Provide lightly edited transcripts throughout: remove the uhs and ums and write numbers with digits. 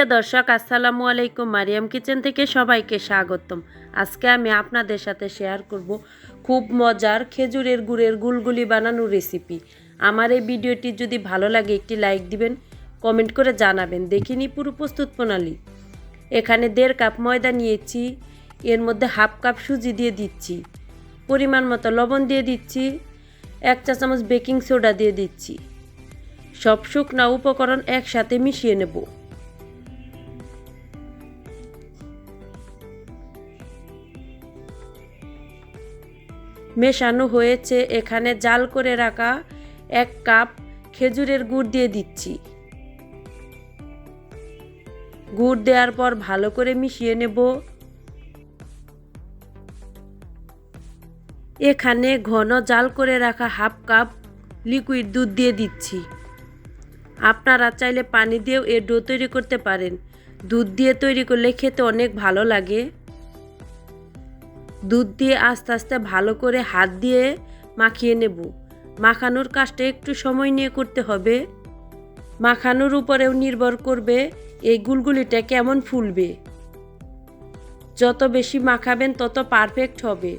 প্রিয় দর্শক আসসালামু আলাইকুম, মারিয়াম কিচেন থেকে সবাইকে স্বাগতম। আজকে আমি আপনাদের সাথে শেয়ার করব খুব মজার খেজুরের গুড়ের গুলগুলি বানানোর রেসিপি। আমার এই ভিডিওটি যদি ভালো লাগে একটি লাইক দিবেন, কমেন্ট করে জানাবেন। দেখিনি পুরো প্রস্তুত প্রণালী। এখানে 1.5 কাপ ময়দা নিয়েছি, এর মধ্যে 1/2 কাপ সুজি দিয়ে দিচ্ছি, পরিমাণ মতো লবণ দিয়ে দিচ্ছি, 1 চা চামচ বেকিং সোডা দিয়ে দিচ্ছি। সব শুকনা উপকরণ একসাথে মিশিয়ে নেব। মেশানো হয়েছে, এখানে জাল করে রাখা 1 কাপ খেজুরের গুড় দিয়ে দিচ্ছি। গুড় দেওয়ার পর ভালো করে মিশিয়ে নেব। এখানে ঘন জাল করে রাখা 1/2 কাপ লিকুইড দুধ দিয়ে দিচ্ছি। আপনারা চাইলে পানি দিয়েও এর ডো তৈরি করতে পারেন। দুধ দিয়ে তৈরি করলে খেতে অনেক ভালো লাগে। দুধ দিয়ে আস্তে আস্তে ভালো করে হাত দিয়ে মাখিয়ে নেব। মাখানোর কাজটা একটু সময় নিয়ে করতে হবে। মাখানোর উপরেও নির্ভর করবে এই গুলগুলিটা কেমন ফুলবে। যত বেশি মাখাবেন তত পারফেক্ট হবে।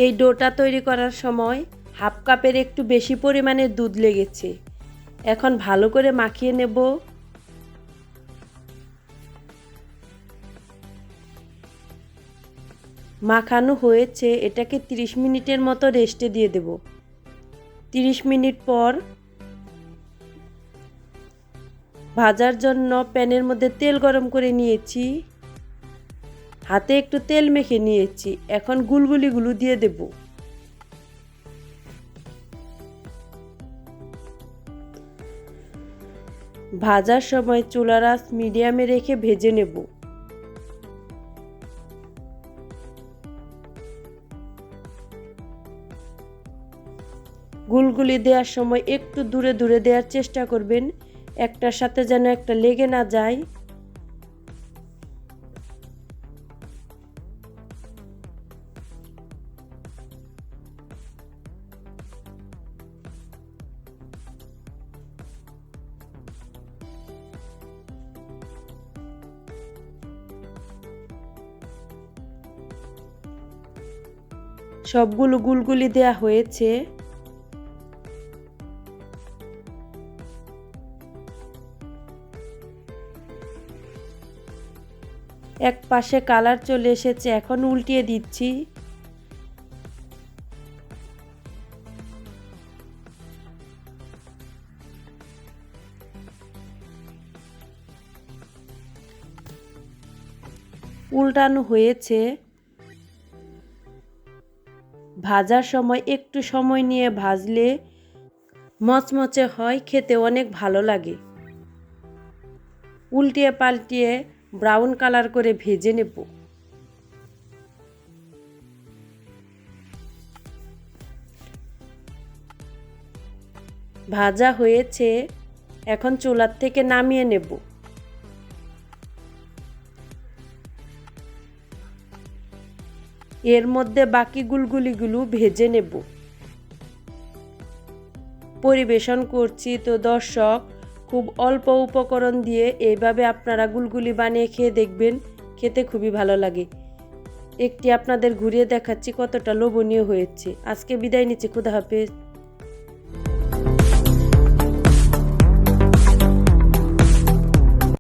এই ডোটা তৈরি করার সময় 1/2 কাপের একটু বেশি পরিমাণের দুধ লেগেছে। এখন ভালো করে মাখিয়ে নেব। মাখানো হয়েছে, এটাকে 30 মিনিটের মতো রেস্টে দিয়ে দেব। 30 মিনিট পর ভাজার জন্য প্যানের মধ্যে তেল গরম করে নিয়েছি, হাতে একটু তেল মেখে নিয়েছি। এখন গুলগুলিগুলো দিয়ে দেব। ভাজার সময় চুলার আঁচ মিডিয়ামে রেখে ভেজে নেব। গুলগুলি দেওয়ার সময় একটু দূরে দূরে দেওয়ার চেষ্টা করবেন, একটার সাথে যেন একটা লেগে না যায়। সবগুলো গুলগুলি দেওয়া হয়েছে। এক পাশে কালার চলে এসেছে, এখন উল্টিয়ে দিচ্ছি। উল্টানো হয়েছে। ভাজার সময় একটু সময় নিয়ে ভাজলে মচমচে হয়, খেতে অনেক ভালো লাগে। উল্টিয়ে পাল্টিয়ে ব্রাউন কালার করে ভেজে নেব। ভাজা হয়েছে, এখন চুলার থেকে নামিয়ে নেব। এর মধ্যে বাকি গুলগুলিগুলো ভেজে নেব। পরিবেশন করছি তো দর্শক, খুব অল্প উপকরণ দিয়ে এইভাবে আপনারা গুলগুলি বানিয়ে খেয়ে দেখবেন, খেতে খুবই ভালো লাগে। একটি আপনাদের ঘুরিয়ে দেখাচ্ছি কতটা লোভনীয় হয়েছে। আজকে বিদায় নিচ্ছি, খুদা হাফেজ।